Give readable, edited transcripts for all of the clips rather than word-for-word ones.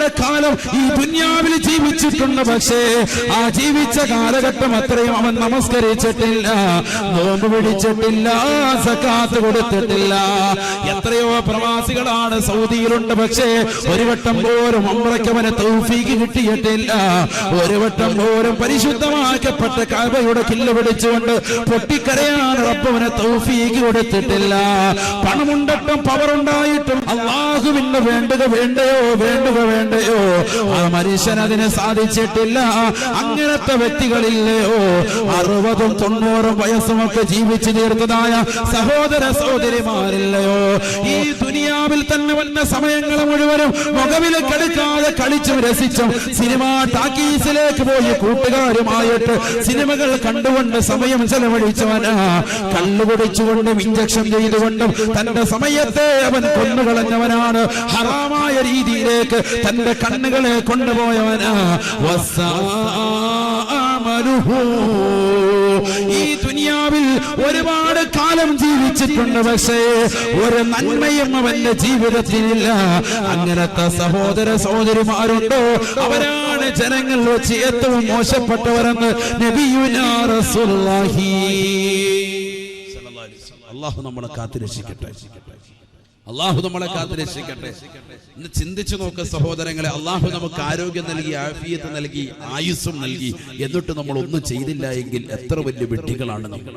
ഒരുപാട് കാലം ഈ ദുനിയാവിൽ ജീവിച്ചിട്ടുണ്ട്. പക്ഷേ ആ ജീവിച്ച കാലഘട്ടം അത്രയും അവൻ നമസ്കരിച്ചിട്ടില്ല, നോമ്പ് പിടിച്ചിട്ടില്ല, സക്കാത്ത് കൊടുത്തിട്ടില്ല. എത്രയോ പ്രവാസികളാണ് സൗദിയിലുണ്ട്. പക്ഷേ ഒരു വട്ടം പോലും ഉംറയ്ക്ക് അവന് തൗഫീഖ് കിട്ടിയിട്ടില്ല. ഒരു വട്ടം പോലും പരിശുദ്ധമാക്കപ്പെട്ട കഅബയുടെ കില്ല പിടിച്ചുകൊണ്ട് പൊട്ടിക്കരയാൻ റബ്ബവന് തൗഫീഖ് കൊടുത്തിട്ടില്ല. പണമുണ്ടട്ടും പവറുണ്ടായിട്ടും അല്ലാഹുവിന് വേണ്ടുക വേണ്ടയോ ആ മനുഷ്യൻ അതിന് സാധിച്ചിട്ടില്ല. അങ്ങനത്തെ വ്യക്തികളില്ലയോ 60ഉം 90ഉം വയസ്സുമൊക്കെ ജീവിച്ചു തീർത്തതായ സഹോദര സഹോദരിമാരില്ലയോ? ഈ ദുനിയാവിൽ തന്നെ വന്ന സമയങ്ങൾ മുഴുവനും മുഖവിൽ കെടുക്കാതെ കളിച്ചും രസിച്ചും സിനിമാ ടാക്കീസിലേക്ക് പോയി കൂട്ടുകാരുമായിട്ട് സിനിമകൾ കണ്ടുകൊണ്ട് സമയം ചെലവഴിച്ചവനാ. കള്ളുകുടിച്ചുകൊണ്ടും ഇഞ്ചക്ഷൻ ചെയ്തുകൊണ്ടും തന്റെ സമയത്തെ അവൻ കൊന്നുകളഞ്ഞവനാണ്. ഹറാമായ രീതിയിലേക്ക് തന്റെ കണ്ണുകളെ കൊണ്ടുപോയവനാ. ഈ ദുനിയാവിൽ ഒരുപാട് കാലം ജീവിച്ചിട്ടുണ്ട്. പക്ഷേ ഒരു നന്മയും അവന്റെ ജീവിതത്തിലില്ല. അങ്ങനത്തെ സഹോദര സഹോദരിമാരുണ്ടോ? അവരാണ് ജനങ്ങൾ വെച്ച് ഏറ്റവും മോശപ്പെട്ടവരെന്ന് നബിയുനാ റസൂലുള്ളാഹി. അല്ലാഹു നമ്മളെ കാത്തുരക്ഷിക്കട്ടെ. അല്ലാഹു നമ്മളെ കാത്തുരക്ഷിക്കട്ടെ. ഇന്ന് ചിന്തിച്ചു നോക്ക് സഹോദരങ്ങളെ, അല്ലാഹു നമുക്ക് ആരോഗ്യം നൽകി, ആഫിയത്ത് നൽകി, ആയുസ്സും നൽകി, എന്നിട്ട് നമ്മൾ ഒന്നും ചെയ്തില്ല എങ്കിൽ എത്ര വലിയ വെട്ടികളാണ് നമ്മൾ.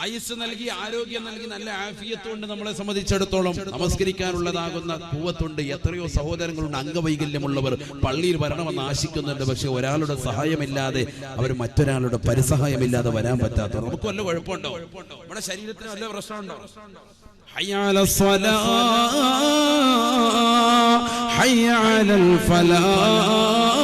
ആയുസ് നൽകി, ആരോഗ്യം നൽകി, നല്ല ആഫിയത്തുണ്ട് നമ്മളെ സംബന്ധിച്ചിടത്തോളം നമസ്കരിക്കാനുള്ളതാകുന്ന കൂവത്തുണ്ട്. എത്രയോ സഹോദരങ്ങളുണ്ട് അംഗവൈകല്യമുള്ളവർ പള്ളിയിൽ വരണമെന്ന് ആശിക്കുന്നുണ്ട്. പക്ഷെ ഒരാളുടെ സഹായമില്ലാതെ, അവർ മറ്റൊരാളുടെ പരിസഹായമില്ലാതെ വരാൻ പറ്റാത്തവർ. നമുക്ക് വല്ല കുഴപ്പമുണ്ടോ? നമ്മുടെ ശരീരത്തിന് വല്ല പ്രശ്നമുണ്ടോ? ഹയ്യ അലസ് സ്വലാ ഹയ്യ അലൽ ഫലാഹ്.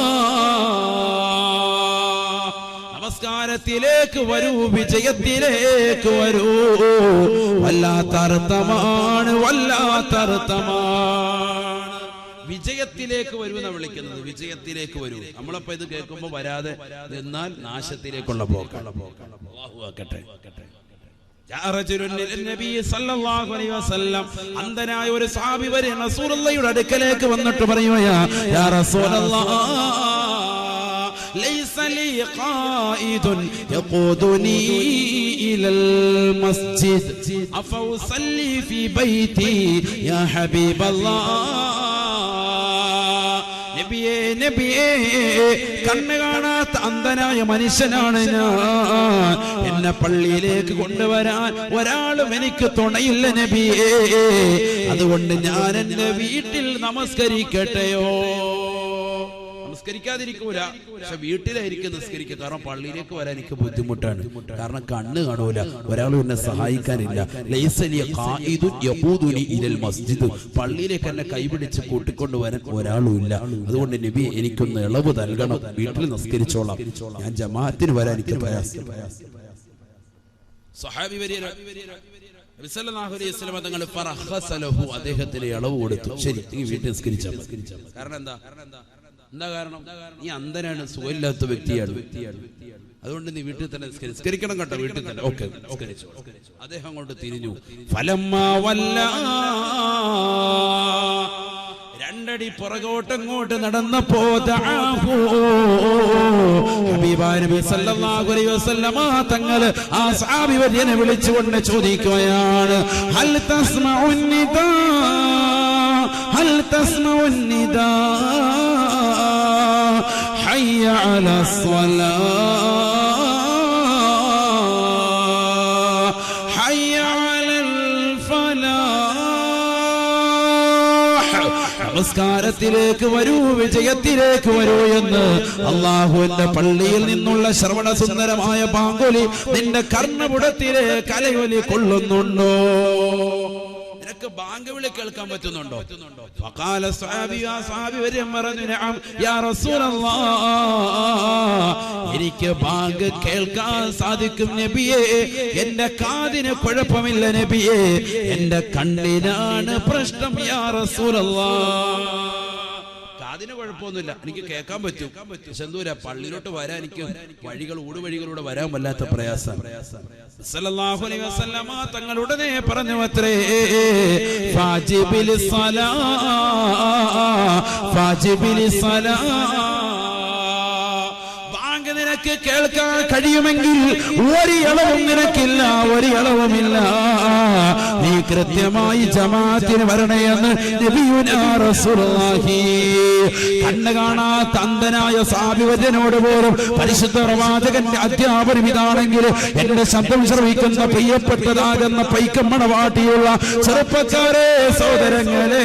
നമസ്കാരത്തിലേക്ക് വരൂ, വിജയത്തിലേക്ക് വരൂ. വല്ലാത്തർത്ഥമാണ്. വിജയത്തിലേക്ക് വരൂ എന്നാണ് വിളിക്കുന്നത്. വിജയത്തിലേക്ക് വരൂ. നമ്മളപ്പോ ഇത് കേൾക്കുമ്പോ വരാതെ നിന്നാൽ നാശത്തിലേക്കുള്ള പോക്കാണ്. അല്ലാഹു ആക്കട്ടെ. അന്ധനായ ഒരു സഹാബി വരെ റസൂലുള്ളാഹിയുടെ അടുക്കലേക്ക് വന്നിട്ട് പറയുകയാ, യാ റസൂലല്ലാഹ് ലൈസ ലീ ഖായിദുൻ യഖൂദുനി ഇലൽ മസ്ജിദ് അഫഉസല്ലി ഫീ ബൈതി യാ ഹബീബല്ലാഹ്. നബിയേ, കണ്ണ് കാണാത്ത അന്ധനായ മനുഷ്യനാണ് ഞാൻ. എന്നെ പള്ളിയിലേക്ക് കൊണ്ടുവരാൻ ഒരാളും എനിക്ക് തുണയില്ല നബിയേ. അതുകൊണ്ട് ഞാൻ എന്റെ വീട്ടിൽ നമസ്കരിക്കട്ടെയോ? നിസ്കരിക്കാതിരിക്കൂല, പക്ഷെ വീട്ടിലായിരിക്കും നിസ്കരിക്കുക. കാരണം പള്ളിയിലേക്ക് വരാൻ എനിക്ക് ബുദ്ധിമുട്ടാണ്. കാരണം കണ്ണ് കാണൂല, ഒരാളും എന്നെ സഹായിക്കാനില്ല. പള്ളിയിലേക്ക് എന്നെ കൈപിടിച്ച് കൂട്ടിക്കൊണ്ടുവരാൻ ഒരാളും ഇല്ല. അതുകൊണ്ട് നബി എനിക്കൊന്ന് ഇളവ് നൽകണം, വീട്ടിൽ നിസ്കരിച്ചോളാം, ഞാൻ ജമാഅത്തിന് വരാൻ എനിക്ക് പ്രയാസം. സ്വഹാബി നബി സല്ലല്ലാഹു അലൈഹി വസല്ലം തങ്ങൾ ഫറഖസ ലഹു, അദ്ദേഹത്തിന് ഇളവ് കൊടുത്തു. ശരി, നീ വീട്ടിൽ നിസ്കരിച്ചാൽ. കാരണം എന്താ കാരണം? നീ അന്ധനാണ്, സുഖമില്ലാത്ത വ്യക്തിയാണ്. അതുകൊണ്ട് നീ വീട്ടിൽ തന്നെ നിസ്കരിക്കണം കേട്ടോ, വീട്ടിൽ തന്നെ. ഓക്കെ, അദ്ദേഹം കൊണ്ട് തിരിഞ്ഞു. രണ്ടടി പുറകോട്ടങ്ങോട്ട് നടന്നപ്പോ നബി സല്ലല്ലാഹു അലൈഹി വസല്ലമ തങ്ങള് ആ സഹാബി വര്യനെ വിളിച്ചുകൊണ്ട് ചോദിക്കുകയാണ്, ഹൽ തസ്മഉൻ നിദാ, ഹൽ തസ്മഉൻ നിദാ ഹയ്യ അലസ് സ്വലാഹ് ഹയ്യ അലൽ ഫലാഹ്. നമസ്കാരത്തിലേക്ക് വരൂ, വിജയത്തിലേക്ക് വരൂ എന്ന് അല്ലാഹുവിന്റെ പള്ളിയിൽ നിന്നുള്ള ശ്രവണ സുന്ദരമായ ബാങ്കുലി നിന്റെ കർണപുടത്തിലെ കലയൊലി കൊള്ളുന്നുണ്ടോ? നിനക്ക് ബാങ്ക് വിളി കേൾക്കാൻ പറ്റുന്നുണ്ടോ? ഫഖാല സ്വഹാബി, ആ സ്വഹാബി വരും പറഞ്ഞു, നഅം യാ റസൂലല്ലാഹ്, എനിക്ക് ബാങ്ക് കേൾക്കാൻ സാധിക്കും നബിയേ. എന്റെ കാതിന് കുഴപ്പമില്ല നബിയേ, എന്റെ കണ്ണിനാണ് പ്രശ്നം യാ റസൂലല്ലാഹ്. അതിന് കുഴപ്പമൊന്നുമില്ല, എനിക്ക് കേൾക്കാൻ പറ്റും. ചെന്തൂര പള്ളിയിലോട്ട് വരാൻ എനിക്ക് ഊടുവഴികളിലൂടെ വരാൻ വല്ലാത്ത പ്രയാസം. സല്ലല്ലാഹു അലൈഹി വസല്ലമ തങ്ങൾ ഉടനെ പറഞ്ഞു അത്രേ, ഫാജിബിൽ സ്വലാ ഫാജിബിലി സലാ. നിനക്ക് കേൾക്കാൻ കഴിയുമെങ്കിൽ ഒരു ഇളവും നിനക്കില്ല, ഒരു ഇളവുമില്ല. നീ കൃത്യമായി ജമാഅത്തിന് വരണേയെന്ന് നബിയുനാ റസൂലുള്ളാഹി. കണ്ണ് കാണാത്ത അന്ധനായ സാബിവര്യനോട് പോലും പരിശുദ്ധ പ്രവാചകന്റെ അധ്യാപനം ഇതാണെങ്കിൽ എന്റെ ശബ്ദം ശ്രവിക്കുന്ന പ്രിയപ്പെട്ടതാകുന്ന പൈക്കമ്മണവാട്ടിയുള്ള ചെറുപ്പക്കാരെ, സഹോദരങ്ങളെ,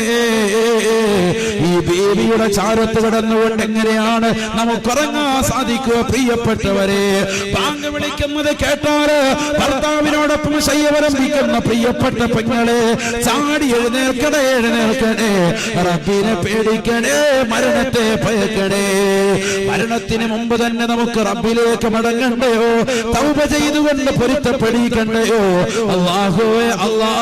ഈ ബേബിയുടെ ചാരത്ത് കിടന്നുകൊണ്ട് എങ്ങനെയാണ് നമുക്കുറങ്ങാൻ സാധിക്കുക? പ്രിയപ്പെട്ടവരെ, ബാങ്ക് വിളിക്കുന്നത് കേട്ടാല് ഭർത്താവിനോടൊപ്പം ശയ്യവരംഭിക്കുന്ന പ്രിയപ്പെട്ട പെങ്ങളെ, ചാടി എഴുന്നേൽക്കണേ, എഴുന്നേൽക്കണേ. റബ്ബിനെ പേടിക്കണേ, മരണത്തെ ഭയക്കണേ. മരണത്തിന് മുമ്പ് തന്നെ നമുക്ക് റബ്ബിലേക്ക് മടങ്ങണ്ടയോ? തൗബ ചെയ്തുകൊണ്ട് പൊരുത്തപ്പെടിക്കണ്ടയോ? അല്ലാഹുവേ അല്ലാ,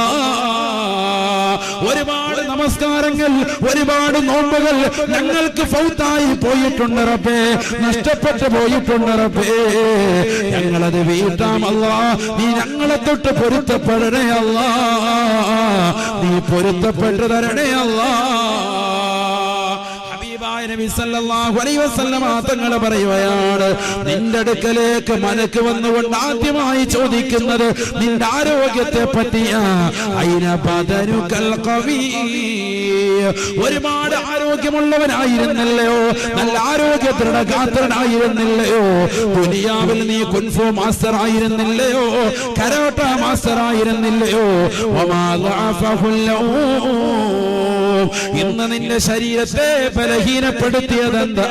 ഒരുപാട് നമസ്കാരങ്ങൾ, ഒരുപാട് നോമ്പുകൾ ഞങ്ങൾക്ക് ഫൗത്തായി പോയിട്ടുണ്ട് റബ്ബേ, നഷ്ടപ്പെട്ടു പോയിട്ടുണ്ട് റബ്ബേ. ഞങ്ങളത് വീട്ടാം അല്ലാ. നീ ഞങ്ങളെ തൊട്ട് പൊരുത്തപ്പെടണേ അല്ലാ, നീ പൊരുത്തപ്പെട്ടു തരണേ അല്ലാ. നബി സല്ലല്ലാഹു അലൈഹി വസല്ലം തങ്ങൾ പറയുകയാണ്, നിന്റെ അടുക്കലേക്ക് മലക്ക് വന്നുകൊണ്ട് ആദ്യമായി ചോദിക്കുന്നത് നിന്റെ ആരോഗ്യത്തെ പറ്റിയാ. ഐന ബദനുകൽ ഖവി, ഒരുപാട് ആരോഗ്യമുള്ളവനായിരുന്നല്ലയോ, നല്ല ആരോഗ്യ ദൃഢഗാത്രനായിരുന്നില്ലയോ? ദുനിയാവിൽ നീ കുൻഫു മാസ്റ്റർ ആയിരുന്നില്ലയോ? കരാട്ട മാസ്റ്റർ ആയിരുന്നില്ലയോ? വമാ ദഅഫഹുൽ ഇന്ന് നിന്റെ ശരീരത്തെ ബലഹീനപ്പെടുത്തിയതെന്താ?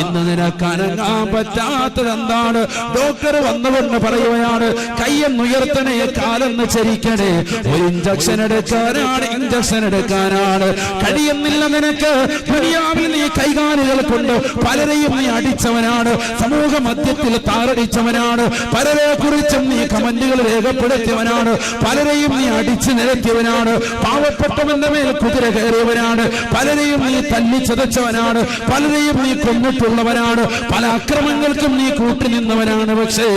ഇന്ന് നിനക്ക് അനങ്ങാൻ പറ്റാത്തതെന്താണ്? ഡോക്ടർ വന്നുകൊണ്ട് പറയുകയാണ്, കയ്യെന്നുയർത്തണേ, കാലെന്ന് ചരിക്കണേ. ഒരു ഇഞ്ചക്ഷൻ എടുക്കാനാണ്, ഇഞ്ചക്ഷൻ എടുക്കാനാണ്. കഴിയുന്നില്ല നിനക്ക്. ദുനിയാവിൽ നീ കൈകാലുകൾ കൊണ്ട് പലരെയും നീ അടിച്ചവനാണ്, സമൂഹ മധ്യത്തിൽ താറടിച്ചവനാണ്, പലരെ കുറിച്ചും നീ കമന്റുകൾ രേഖപ്പെടുത്തിയവനാണ്, പലരെയും നീ അടിച്ചു നിരത്തിയവനാണ്, പാവപ്പെട്ടവന്റെ മേൽ കുതിര കയറിയവനാണ്, പലരെയും നീ തല്ലി ചതച്ചവനാണ്, പലരെയും നീ കൊന്നിട്ടുള്ളവനാണ്, പല അക്രമങ്ങൾക്കും നീ കൂട്ടുനിന്നവനാണ്. പക്ഷേ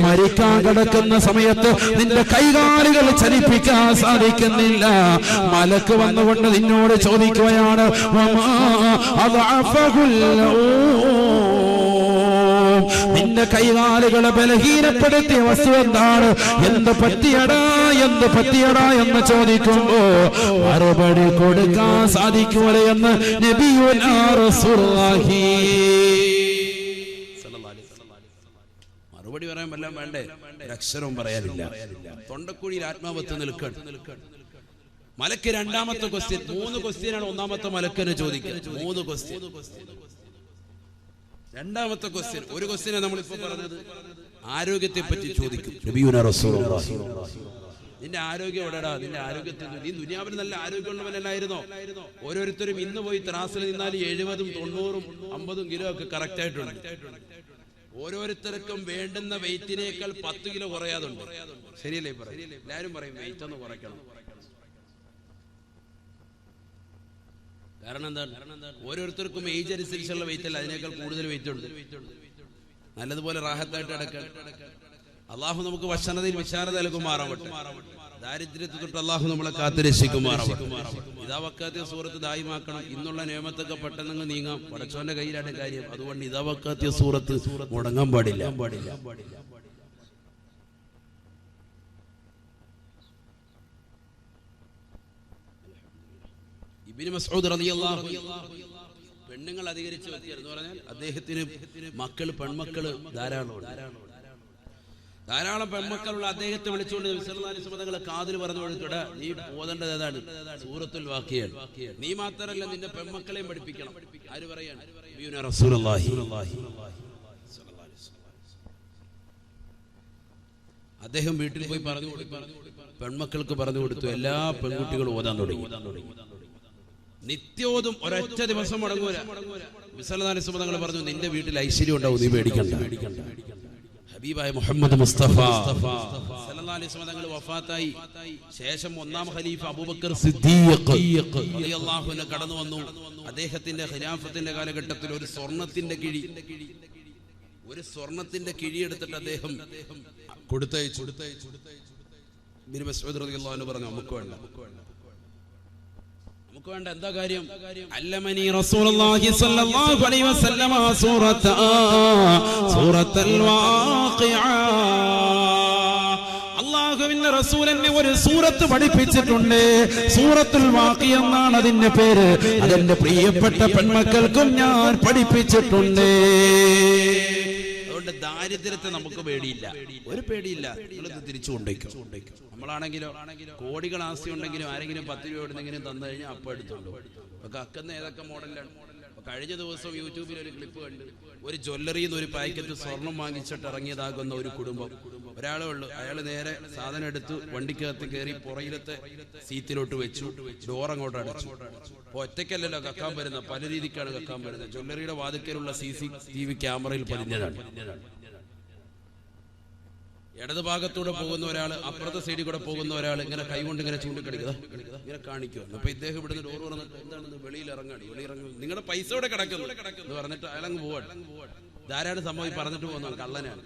മരിക്കാൻ കിടക്കുന്ന സമയത്ത് നിന്റെ കൈകാലുകൾ ചലിപ്പിക്കാൻ സാധിക്കുന്നില്ല. മലക്ക് വന്നുകൊണ്ട് നിന്നോട് ചോദിക്കുകയാണ്, നിന്റെ കൈകാലുകളെ ബലഹീനപ്പെടുത്തിയ വസ്തു എന്താണ്? എന്ത് പറ്റിയടാ, എന്ത് പറ്റിയടാ എന്ന് ചോദിക്കുമ്പോ മറുപടി കൊടുക്കാൻ സാധിക്കൂലെ എന്ന് നബിയുനാ റസൂലുള്ളാഹി. മറുപടി പറയാൻ വല്ലതും വേണ്ടേ? അക്ഷരവും പറയാനില്ല. തൊണ്ടക്കുഴിയിൽ ആത്മാവത്ത് നിൽക്കണം. മലക്ക് രണ്ടാമത്തെ ക്വസ്റ്റ്യൻ, 3 ക്വസ്റ്റ്യനാണ് ഒന്നാമത്തെ മലക്കനെ ചോദിക്കുന്നത്. 3 ക്വസ്റ്റ്യൻ. രണ്ടാമത്തെ ക്വസ്റ്റ്യൻ, ഒരു ക്വസ്റ്റ്യനെ നമ്മളിപ്പോ പറഞ്ഞത് ആരോഗ്യത്തെ പറ്റി ചോദിക്കും. നബിയുനാ റസൂലുള്ളാഹി, നിന്റെ ആരോഗ്യം എവിടെടാ? നിന്റെ ആരോഗ്യത്തിൽ നീ ദുനിയാവിൽ നല്ല ആരോഗ്യമുള്ളവനല്ലായിരുന്നോ? ഓരോരുത്തരും ഇന്ന് പോയി ത്രാസിൽ നിന്നാൽ 70, 90, 50 കിലോ ഒക്കെ കറക്റ്റ് ആയിട്ടുണ്ട്. ഓരോരുത്തർക്കും വേണ്ടുന്ന വെയിറ്റിനേക്കാൾ 10 കിലോ കുറയാതുണ്ട്. ശരിയല്ലേ? എല്ലാരും പറയും വെയിറ്റ് ഒന്ന് കുറയ്ക്കണം. കാരണം എന്താണ്? ഓരോരുത്തർക്കും ഏജ് അനുസരിച്ചുള്ള വെയിറ്റ് അല്ല, അതിനേക്കാൾ കൂടുതൽ വെയിറ്റ് ഉണ്ട്. നല്ലതുപോലെ റാഹത്തായിട്ട് അടക്കാൻ അള്ളാഹു നമുക്ക് വശനതയിൽ വിശാലത നൽകുമാറാവട്ടെ. ദാരിദ്ര്യത്തെ തൊട്ട് അള്ളാഹു നമ്മളെ കാത്തുരക്ഷിക്കുമാറാവട്ടെ. ഇതാ വക്കാത്തിയ സൂറത്ത് ദായിമാക്കണം. ഇന്നുള്ള നിയമത്തൊക്കെ പെട്ടെന്ന് നീങ്ങാം. പടച്ചോന്റെ കയ്യിലാണ് കാര്യം. അതുകൊണ്ട് ഇതാ വക്കാത്തിയ സൂറത്ത് മുടങ്ങാൻ പാടില്ല. ഇബ്നു മസ്ഊദ് റളിയല്ലാഹു അൻഹു പെണ്ണുങ്ങൾ അധികരിച്ചു എന്ന് പറഞ്ഞാൽ അദ്ദേഹത്തിന് മക്കൾ, പെൺമക്കള് ധാരാളം പെൺമക്കളുള്ള അദ്ദേഹത്തെ വിളിച്ചുകൊണ്ട് നബി സല്ലല്ലാഹു അലൈഹി വസല്ലം തങ്ങളെ കാതിൽ പറഞ്ഞു കൊടുക്കടാ, നീ ഓതേണ്ടത് ഏതാണ്? സൂറത്തുൽ വാഖിയ. നീ മാത്രമല്ല നിന്റെ പെൺമക്കളെയും പഠിപ്പിക്കണം. ആര് പറയാണ്? നബിയുനാ റസൂലുള്ളാഹി. അദ്ദേഹം വീട്ടിൽ പോയി പറഞ്ഞു കൊടുത്തു, പെൺമക്കൾക്ക് പറഞ്ഞു കൊടുത്തു. എല്ലാ പെൺകുട്ടികളും ഓതാൻ തുടങ്ങി. നിത്യോതും, ഒരൊറ്റ ദിവസം മുടങ്ങൂല. നബി സല്ലല്ലാഹു അലൈഹി വസല്ലം തങ്ങൾ പറഞ്ഞു, നിന്റെ വീട്ടിൽ ഐശ്വര്യം ഉണ്ടാവും, നീ പേടിക്കണ്ട. ഹബീബായ മുഹമ്മദ് മുസ്തഫ സല്ലല്ലാഹു അലൈഹി വസല്ലം തങ്ങൾ വഫാത്തായി ശേഷം 1-ാം ഖലീഫ അബൂബക്കർ സിദ്ദീഖ് റളിയല്ലാഹു അൻഹു കടന്നു വന്നു. അദ്ദേഹത്തിന്റെ ഖിലാഫത്തിന്റെ കാലഘട്ടത്തിൽ ഒരു സ്വർണത്തിന്റെ കിഴി എടുത്തിട്ട് അദ്ദേഹം കൊടുത്തയച്ചു. ഇബ്നു മസ്ഊദ് റളിയല്ലാഹു അൻഹു പറഞ്ഞു, നമുക്ക് വേണ്ട, നമുക്ക് വേണ്ട എന്താ കാര്യം? അല്ലമനി റസൂലുള്ളാഹി സ്വല്ലല്ലാഹു അലൈഹി വസല്ലമ സൂറത്തുൽ വാഖിഅ. അല്ലാഹുവിന്റെ റസൂൽ എന്നെ ഒരു സൂറത്ത് പഠിപ്പിച്ചിട്ടുണ്ട്. സൂറത്തുൽ വാഖിഅ എന്നാണ് അതിന്റെ പേര്. അതെന്റെ പ്രിയപ്പെട്ട പെൺമക്കൾക്കും ഞാൻ പഠിപ്പിച്ചിട്ടുണ്ട്. അതുകൊണ്ട് ദാരിദ്ര്യത്തെ നമുക്ക് പേടിയില്ല, ഒരു പേടിയില്ല. നിങ്ങളിത് തിരിച്ചു കൊണ്ടേക്കും. നമ്മളാണെങ്കിലോ കോടികൾ ആസ്തി ഉണ്ടെങ്കിലും ആരെങ്കിലും 10 രൂപ എവിടുന്നെങ്കിലും തന്നു കഴിഞ്ഞാൽ അപ്പം എടുത്തോണ്ടോ. അപ്പൊ കക്കുന്ന ഏതൊക്കെ മോഡലാണ്. കഴിഞ്ഞ ദിവസം യൂട്യൂബിൽ ഒരു ക്ലിപ്പ് കണ്ട്, ഒരു ജ്വല്ലറിയിൽ നിന്ന് ഒരു പാക്കറ്റ് സ്വർണം വാങ്ങിച്ചിട്ട് ഇറങ്ങിയതാകുന്ന ഒരു കുടുംബം. ഒരാളേ ഉള്ളൂ. അയാൾ നേരെ സാധനം എടുത്തു വണ്ടിക്കകത്ത് കയറി പുറയിലത്തെ സീറ്റിലോട്ട് വെച്ചു, ഡോർ അങ്ങോട്ട് അടച്ചു. അപ്പൊ ഒറ്റയ്ക്കല്ലല്ലോ കക്കാൻ വരുന്നത്, പല രീതിക്കാണ് കക്കാൻ വരുന്നത്. ജ്വല്ലറിയുടെ വാതിക്കലുള്ള CCTV ക്യാമറയിൽ പതിഞ്ഞതാണ്. ഇടത് ഭാഗത്തൂടെ പോകുന്ന ഒരാൾ, അപ്പുറത്തെ സൈഡിൽ കൂടെ പോകുന്ന ഒരാൾ ഇങ്ങനെ കൈകൊണ്ട് ഇങ്ങനെ ചൂണ്ടിക്കടിക്കുക, ഇങ്ങനെ കാണിക്കുകയാണ്. അപ്പൊ ഇദ്ദേഹം ഇവിടുന്ന് ഡോർ തുറന്നിട്ട് എന്താണെന്ന് വെളിയിൽ ഇറങ്ങാണ്. നിങ്ങളുടെ പൈസ ഇവിടെ കിടക്കുന്നു എന്ന് പറഞ്ഞിട്ട് അയാളങ്ങ് പോവാണ്. ധാരാളം സംഭവം പറഞ്ഞിട്ട് പോകുന്നതാണ്, കള്ളനാണ്.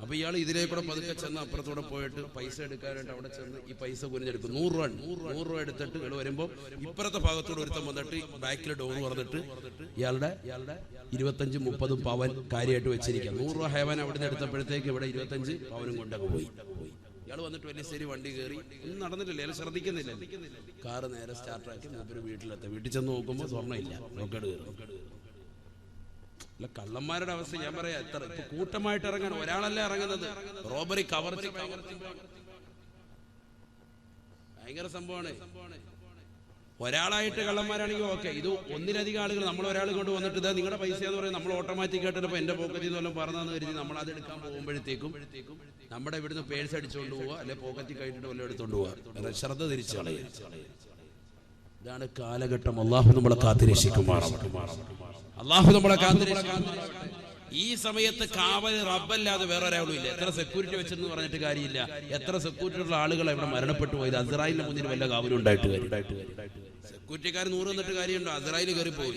അപ്പൊ ഇയാൾ ഇതിലേക്കൂടെ പതുക്കെ ചെന്ന് അപ്പുറത്തൂടെ പോയിട്ട് പൈസ എടുക്കാനായിട്ട് അവിടെ ചെന്ന് ഈ പൈസ കുനിഞ്ഞെടുക്കും. 100 രൂപ എടുത്തിട്ട് ഇയാൾ വരുമ്പോൾ ഇപ്പുറത്തെ ഭാഗത്തൂടെ ഒരുത്തം വന്നിട്ട് ബാക്കിൽ ഡോർ തുറന്നിട്ട് ഇയാളുടെ 25-30 പവൻ കാര്യമായിട്ട് വെച്ചിരിക്കുക. 100 രൂപ ഹേവൻ അവിടെ നിന്ന് എടുത്തപ്പോഴത്തേക്ക് ഇവിടെ 25 പവനും കൊണ്ടൊക്കെ പോയി. ഇയാൾ വന്നിട്ട് വലിയ ശരി വണ്ടി കയറി, ഒന്നും നടന്നിട്ടില്ല, അയാൾ ശ്രദ്ധിക്കുന്നില്ല. കാറ് നേരെ സ്റ്റാർട്ടാക്കി മൂപ്പര് വീട്ടിലെത്താം. വീട്ടിൽ ചെന്ന് നോക്കുമ്പോൾ സ്വർണ്ണം ഇല്ല, റോക്കറ്റ് കയറും. അല്ല, കള്ളന്മാരുടെ അവസ്ഥ ഞാൻ പറയാം. എത്ര ഇപ്പൊ കൂട്ടമായിട്ട് ഇറങ്ങണം, ഒരാളല്ല ഇറങ്ങുന്നത്. റോബറി, കവർച്ച ഭയങ്കര സംഭവമാണ്. ഒരാളായിട്ട് കള്ളന്മാരാണെങ്കിൽ ഓക്കെ. ഇത് ഒന്നിലധികം ആളുകൾ, നമ്മൾ ഒരാൾ കൊണ്ട് വന്നിട്ട് ഇതാ നിങ്ങളുടെ പൈസ എന്ന് പറയും. നമ്മൾ ഓട്ടോമാറ്റിക് ആയിട്ട് ഇപ്പൊ എന്റെ പോക്കറ്റിൽ നിന്ന് വല്ലതും പറഞ്ഞതെന്ന് കരുതി നമ്മൾ അത് എടുക്കാൻ പോകുമ്പോഴത്തേക്കും നമ്മുടെ ഇവിടുന്ന് പേഴ്സ് അടിച്ചുകൊണ്ട് പോവുക, അല്ലെ പോക്കറ്റിൽ കഴിഞ്ഞിട്ട് വല്ലതും എടുത്തോണ്ട് പോവുക. ശ്രദ്ധ തിരിച്ചു കളയുക. ഇതാണ് കാലഘട്ടം. അള്ളാഹു നമ്മളെ കാത്തിരക്ഷിക്കുമാറാവട്ടെ. അള്ളാഹു നമ്മളെ കാത്തിരക്ഷിക്കും. ഈ സമയത്ത് കാവൽ റബ്ബല്ലാതെ വേറെ ഒരാളും ഇല്ല. എത്ര സെക്യൂരിറ്റി വെച്ചെന്ന് പറഞ്ഞിട്ട് കാര്യമില്ല. എത്ര സെക്യൂരിറ്റി ഉള്ള ആളുകൾ ഇവിടെ മരണപ്പെട്ടു പോയത്. അസ്രായേലിന്റെ മുന്നിൽ വല്ല കാവലും ഉണ്ടായിട്ട് സെക്യൂരിറ്റിക്കാർ 100 എന്നിട്ട് കാര്യമുണ്ടോ? അസ്രായേൽ കയറി പോയി.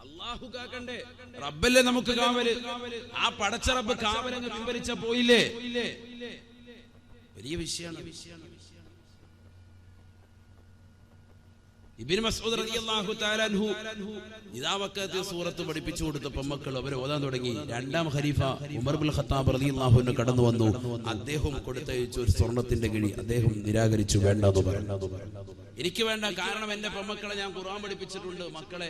അള്ളാഹു കാക്കണ്ടേ? റബ്ബല്ലേ നമുക്ക് കാവല്. ആ പടച്ച റബ്ബ് കാവലങ്ങ് പിൻവലിച്ച പോയില്ലേ? വലിയ വിഷയമാണ്. ഇബ്നു മസ്ഊദ് റളിയല്ലാഹു തആല അൻഹു ഇദാവക്കത്തെ സൂറത്ത് പഠിപ്പിച്ചു കൊടുത്തപ്പോൾ മക്കൾ അവർ ഓതാൻ തുടങ്ങി. രണ്ടാം ഖലീഫ ഉമർ ഇബ്നുൽ ഖത്താബ് റളിയല്ലാഹു അൻഹു കടന്നു വന്നു. അദ്ദേഹം കൊടുത്തയച്ച ഒരു സ്വർണത്തിന്റെ കിഴി അദ്ദേഹം നിരാകരിച്ചു. വേണ്ടെന്ന് പറഞ്ഞു. എനിക്ക് വേണ്ട, കാരണം എന്റെ പെൺമക്കളെ ഞാൻ ഖുർആൻ പഠിപ്പിച്ചിട്ടുണ്ട്. മക്കളെ,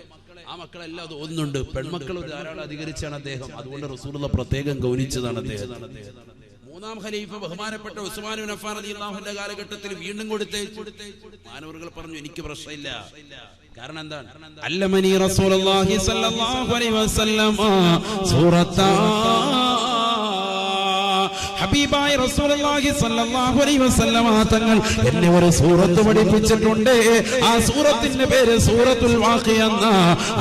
ആ മക്കളെല്ലാം അത് ഓതുന്നുണ്ട്. പെൺമക്കൾ ധാരാളം അധികരിച്ചാണ് അദ്ദേഹം. അതുകൊണ്ട് റസൂലുള്ള പ്രത്യേകം ഗൗനിച്ചതാണ് അദ്ദേഹം. മൂന്നാം ഖലീഫ ബഹുമാനപ്പെട്ട ഉസ്മാൻ ഇബ്നു അഫ്ഫാൻ റളിയല്ലാഹു അൻഹുവിന്റെ കാലഘട്ടത്തിൽ വീണ്ടും കൊടുത്തയച്ചു. മാനവറുകൾ പറഞ്ഞു എനിക്ക് പ്രശ്നമില്ല. കാരണം എന്താണ്? അല്ലമനി റസൂലുള്ളാഹി സ്വല്ലല്ലാഹു അലൈഹി വസല്ലം സൂറത്താ ഹബീബായ റസൂലുള്ളാഹി സ്വല്ലല്ലാഹു അലൈഹി വസല്ലം തങ്ങൾ എന്നെ ഒരു സൂറത്ത് പഠിപ്പിച്ചിട്ടുണ്ട്. ആ സൂറത്തിന്റെ പേര് സൂറത്തുൽ വാഖിഅ എന്ന.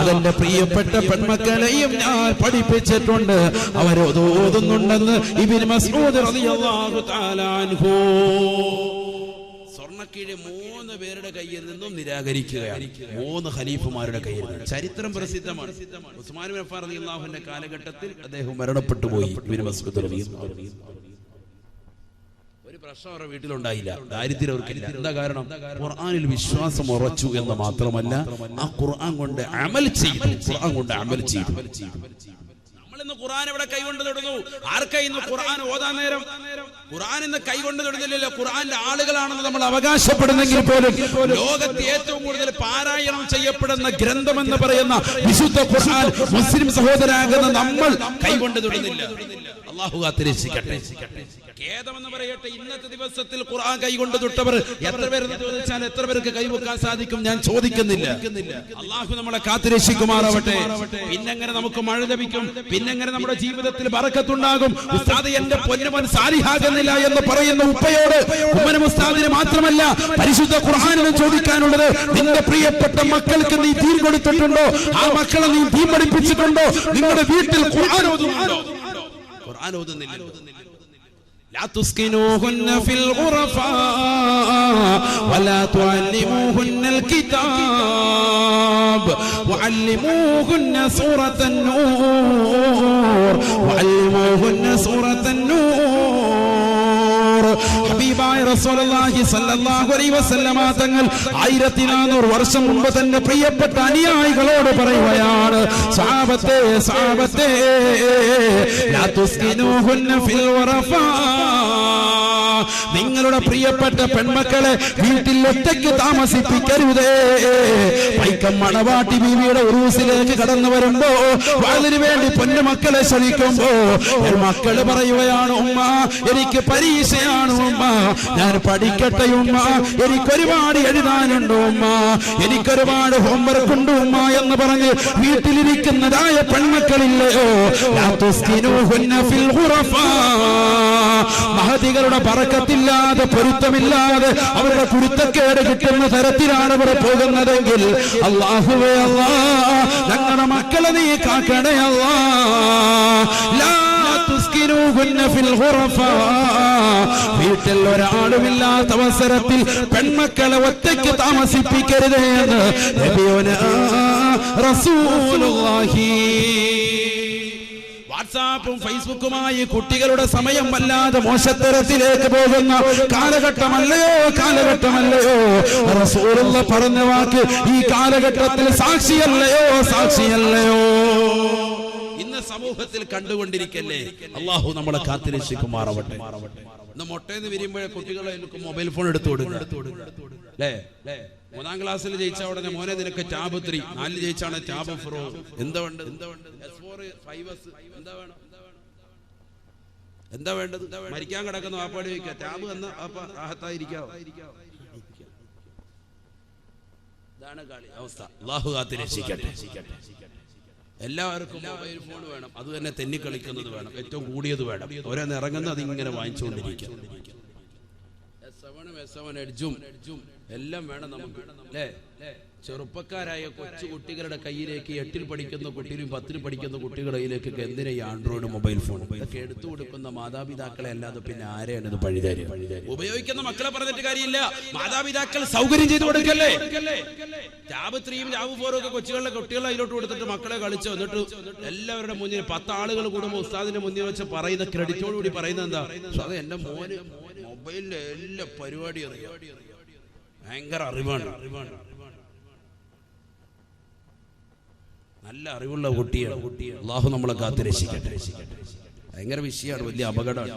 അതെന്റെ പ്രിയപ്പെട്ട പെൺമക്കളെയും ഞാൻ പഠിപ്പിച്ചിട്ടുണ്ട്. അവർ ഓതുന്നുണ്ടെന്ന് ഇബ്നു മസ്ഊദ് റളിയല്ലാഹു തആല അൻഹു. സ്വർണ്ണക്കിഴി 3 പേരുടെ കയ്യിൽ നിന്നും നിരാകരിക്കുകയാണ്. 3 ഖലീഫമാരുടെ കയ്യിൽ നിന്ന്. ചരിത്രം പ്രസിദ്ധമാണ്. ഉസ്മാൻ ഇബ്നു അഫ്ഫാൻ റളിയല്ലാഹു അൻഹുവിന്റെ കാലഘട്ടത്തിൽ അദ്ദേഹം മരണപ്പെട്ടു പോയി. ഇബ്നു മസ്ഊദ് റളിയല്ലാഹു അൻഹു. ഒരു പ്രശ്നം അവരുടെ വീട്ടിലുണ്ടായില്ല, ദാരിദ്ര്യം അവർക്കില്ല. എന്താ കാരണം? ഖുർആനിൽ വിശ്വാസം ഉറച്ചു എന്ന് മാത്രമല്ല, ആ ഖുർആൻ കൊണ്ട് അമൽ ചെയ്തു. നമ്മളിന്ന് ഖുർആൻ ഇവിടെ കൈകൊണ്ട് തൊടുന്നു. ആർക്കൈന്ന് ഖുർആൻ ഓതാൻ നേരം? ഖുർആൻ ഇന്ന് കൈകൊണ്ട് തൊടുന്നില്ലല്ലോ. ഖുർആന്റെ ആളുകളാണെന്ന് നമ്മൾ അവകാശപ്പെടുന്നെങ്കിൽ പോലും ലോകത്ത് ഏറ്റവും കൂടുതൽ പാരായണം ചെയ്യപ്പെടുന്ന ഗ്രന്ഥം എന്ന് പറയുന്ന വിശുദ്ധ ഖുർആൻ മുസ്ലിം സഹോദരാകുന്ന നമ്മൾ കൈകൊണ്ട് തൊടുന്നില്ല. അല്ലാഹു കാത്തിരക്ഷിക്കട്ടെ. ഖേദമെന്ന് പറയട്ടെ, ഇന്നത്തെ ദിവസത്തിൽ ഖുർആൻ കൈകൊണ്ട് തൊട്ടവർ എത്ര പേരെന്ന് ചോദിച്ചാൽ എത്ര പേർക്ക് കൈവെക്കാൻ സാധിക്കും? ഞാൻ ചോദിക്കുന്നില്ല. അല്ലാഹു നമ്മളെ കാത്തിരക്ഷിക്കുമാറാവട്ടെ. പിന്നെങ്ങനെ നമുക്ക് മഴ ലഭിക്കും? പിന്നെങ്ങനെ നമ്മുടെ ജീവിതത്തിൽ ബറക്കത്തുണ്ടാകും? ഉസ്താദ് എന്റെ പൊന്നുമൻ സാലിഹാകുന്നില്ല എന്ന് പറയുന്ന ഉപ്പയോട് ഉമ്മനും ഉസ്താദിന് മാത്രമല്ല പരിശുദ്ധ ഖുർആനിലും ചോദിക്കാനുള്ളത്, നിന്റെ പ്രിയപ്പെട്ട മക്കൾക്ക് നീ തീൻ കൊടുത്തിട്ടുണ്ടോ? ആ മക്കളെ നീ തീൻ പഠിപ്പിച്ചിട്ടുണ്ടോ? നിങ്ങളുടെ വീട്ടിൽ ഖുർആൻ ഓതുന്നുണ്ടോ? ഖുർആൻ ഓതുന്നില്ല. لا تسكنوهن في الغرفاء ولا تعلموهن الكتاب وعلموهن سورة النور ഹബീബായ റസൂലുള്ളാഹി സ്വല്ലല്ലാഹു അലൈഹി വസല്ലമ തങ്ങൾ 1400 വർഷം മുമ്പ് തന്നെ പ്രിയപ്പെട്ട അനുയായികളോട് പറയുകയാണ്, സഹാബത്തെ സഹാബത്തെ ലാ തുസ്കിനൂഹുന്ന ഫിൽ വറഫാ, നിങ്ങളുടെ പ്രിയപ്പെട്ട പെൺമക്കളെ വീട്ടിൽ ഒറ്റയ്ക്ക് താമസിപ്പിക്കരുതേ. വൈക്കം മണവാട്ടി ബീവിയുടെ ഉറൂസിലേക്ക് കടന്നു വരുമ്പോ അതിനു വേണ്ടി പൊന്നുമക്കളെ ക്ഷണിക്കുമ്പോ മക്കള് പറയുകയാണ്, ഉമ്മ എനിക്ക് പരീക്ഷയാണ് ഉമ്മ, ഞാൻ പഠിക്കട്ടെ ഉമ്മ, എനിക്കൊരുപാട് എഴുതാനുണ്ട് ഉമ്മ, എനിക്കൊരുപാട് ഹോംവർക്ക് ഉണ്ട് ഉമ്മ എന്ന് പറഞ്ഞ് വീട്ടിലിരിക്കുന്നതായ പെൺമക്കളില്ലയോ, ലാ തുസ്കിനൂഹുന്ന ഫിൽ ഖുറഫാ, മഹതികളുടെ ബറക്കത്തില്ലാതെ പൊരുത്തമില്ലാതെ അവരുടെ കുരുത്തക്കേട് കിട്ടുന്ന തരത്തിലാണ് അവർ പോകുന്നതെങ്കിൽ അല്ലാഹുവേ അല്ലാഹ് ഞങ്ങളുടെ മക്കളെ നീ കാക്കണേ അല്ലാഹ്. ലാ തുസ്കിനൂഹുന്ന ഫിൽ ഖുറഫാ, വീട്ടിൽ ഒരാളുമില്ലാത്ത അവസരത്തിൽ പെൺമക്കളെ ഒറ്റയ്ക്ക് താമസിപ്പിക്കരുതേ എന്ന് നബിയുനാ റസൂലുള്ളാഹി. വാട്സാപ്പും ഫേസ്ബുക്കുമായി കുട്ടികളുടെ സമയം വല്ലാതെ മോശത്തരത്തിലേക്ക് പോകുന്ന കാലഘട്ടമല്ലയോ കാലഘട്ടമല്ലയോ റസൂലുള്ള പറഞ്ഞ വാക്ക് ഈ കാലഘട്ടത്തിൽ സാക്ഷിയല്ലയോ സാക്ഷിയല്ലയോ ഇന്ന് സമൂഹത്തിൽ കണ്ടുകൊണ്ടിരിക്കല്ലേ. അള്ളാഹു നമ്മളെ കാത്തിരക്ഷിക്കുമാറാവട്ടെ. ഇന്ന് മൊട്ടേന്ന് വിരിയുമ്പോഴേ കുട്ടികളെ മൊബൈൽ ഫോൺ എടുത്തു കൊടുക്കുക അല്ലേ. 3ാം ക്ലാസ്സിൽ ജയിച്ച ഉടനെ മോനെ നിനക്ക് ടാബ് 3, 4 ജയിച്ചാണ് ടാബ് 4, എന്താ വേണ്ടത്, എന്താ വേണ്ടത്, മരിക്കാൻ കിടക്കുന്ന വാപ്പാടി വയ്ക്കുക, ടാബ് വന്ന റാഹത്തായിരിക്കാവോ. ഇതാണ് കളി അവസ്ഥ. അല്ലാഹു കാത്തിരക്ഷിക്കട്ടെ. എല്ലാവർക്കും മൊബൈൽ ഫോൺ വേണം, അത് തന്നെ തെന്നിക്കളിക്കുന്നത് വേണം, ഏറ്റവും കൂടിയത് വേണം, ഓരോന്ന് ഇറങ്ങുന്നത് അതിങ്ങനെ വാങ്ങിച്ചുകൊണ്ടിരിക്കും. S7 എഡ്ജും എല്ലാം വേണം നമുക്ക് അല്ലേ. ചെറുപ്പക്കാരായ കൊച്ചു കുട്ടികളുടെ കയ്യിലേക്ക് 8ൽ പഠിക്കുന്ന കുട്ടികളും 10ൽ പഠിക്കുന്ന കുട്ടികളുടെ കയ്യിലേക്കൊക്കെ എന്തിനാ ഈ ആൻഡ്രോയിഡ് മൊബൈൽ ഫോൺ ഇതൊക്കെ എടുത്തു കൊടുക്കുന്ന മാതാപിതാക്കളെ അല്ലാതെ പിന്നെ ആരെയാണ് ഇത് പഴിതാരി ഉപയോഗിക്കുന്ന മക്കളെ പറഞ്ഞിട്ട് കാര്യമില്ല. മാതാപിതാക്കൾ സൗകര്യം ചെയ്തു കൊടുക്കല്ലേ. ടാബ് 3ഉം ടാബ് 4ഉം ഒക്കെ കുട്ടികളെ അതിലോട്ട് കൊടുത്തിട്ട് മക്കളെ കളിച്ചു എന്നിട്ട് എല്ലാവരുടെ മുന്നിൽ 10 ആളുകൾ കൂടുമ്പോൾ ഉസ്താദിന്റെ മുന്നിൽ വെച്ച് പറയുന്ന ക്രെഡിറ്റോടുകൂടി പറയുന്നത് എന്താ, അത് എന്റെ മോന് മൊബൈലിലെ എല്ലാ പരിപാടിയും അറിയാം, ഭയങ്കര അറിവാണ്, നല്ല അറിവുള്ള കുട്ടിയാണ്. അല്ലാഹു നമ്മളെ കാത്തിരക്ഷിക്കട്ടെ. ഭയങ്കര വിഷയമാണ്, വലിയ അപകടമാണ്.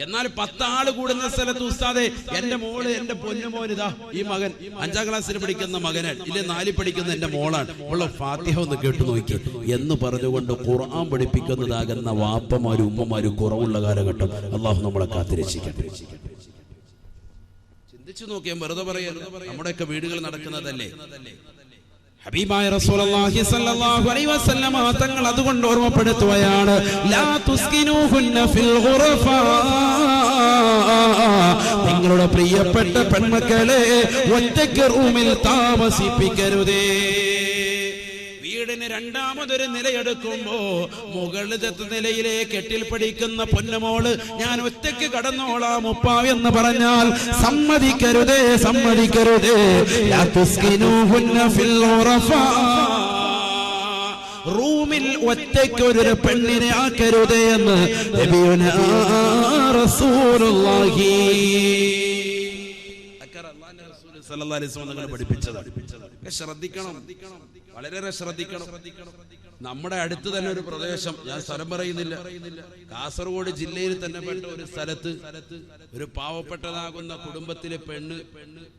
എന്നാൽ 10 ആള് കൂടുന്ന സ്ഥലത്ത് ഉസ്താദെ എന്റെ മോള് എന്റെ പൊന്നുമോനിതാ ഈ മകൻ 5ാം ക്ലാസ്സിൽ പഠിക്കുന്ന മകനാണ്, ഇല്ല 4ൽ പഠിക്കുന്ന എന്റെ മോളാണ്, ഉള്ള ഫാത്തിഹ ഒന്ന് കേട്ടു നോക്കി എന്ന് പറഞ്ഞുകൊണ്ട് ഖുർആൻ പഠിപ്പിക്കുന്നതാകുന്ന വാപ്പമാരും ഉമ്മമാരും കുറവുള്ള കാലഘട്ടം. അല്ലാഹു നമ്മളെ കാത്തിരക്ഷിക്കട്ടെ. ചിന്തിച്ചു നോക്കിയാൽ വെറുതെ പറയാൻ നമ്മുടെയൊക്കെ വീടുകൾ നടക്കുന്നതല്ലേ. ഹബീബായ റസൂലുള്ളാഹി സ്വല്ലല്ലാഹു അലൈഹി വസല്ലമ തങ്ങൾ അതുകൊണ്ട് ഓർമ്മപ്പെടുത്തുകയാണ്, ലാ തുസ്കിനൂഹുന്ന ഫിൽ ഖുറഫാ, നിങ്ങളുടെ പ്രിയപ്പെട്ട പെൺമക്കളെ ഒറ്റയ്ക്ക് റൂമിൽ താമസിപ്പിക്കരുതേ. വീടിന് 2ാമതൊരു നിലയെടുക്കുമ്പോ മുകളിലത്തെ നിലയിലേക്ക് 8ൽ പഠിക്കുന്ന പൊന്നുമോള് ഞാൻ ഒറ്റയ്ക്ക് കടന്നോളാം ഉപ്പ എന്ന് പറഞ്ഞാൽ സമ്മതിക്കരുതേ, സമ്മതിക്കരുതേ. ലാ തുസ്കിനൂഹുന്ന ഫിൽ ഖുറഫാ, റൂമിൽ ഒറ്റയ്ക്ക് ഒരു പെണ്ണിനെ ആക്കരുതേ എന്ന് നബിയുനാ റസൂലുള്ളാഹി പഠിപ്പിച്ചതാണ്. ശ്രദ്ധിക്കണം, വളരെ ശ്രദ്ധിക്കണം. നമ്മുടെ അടുത്ത് തന്നെ ഒരു പ്രദേശം, ഞാൻ സ്ഥലം പറയുന്നില്ല, കാസർഗോഡ് ജില്ലയിൽ തന്നെ പെട്ട ഒരു സ്ഥലത്ത് ഒരു പാവപ്പെട്ടതാകുന്ന കുടുംബത്തിലെ പെണ്ണ്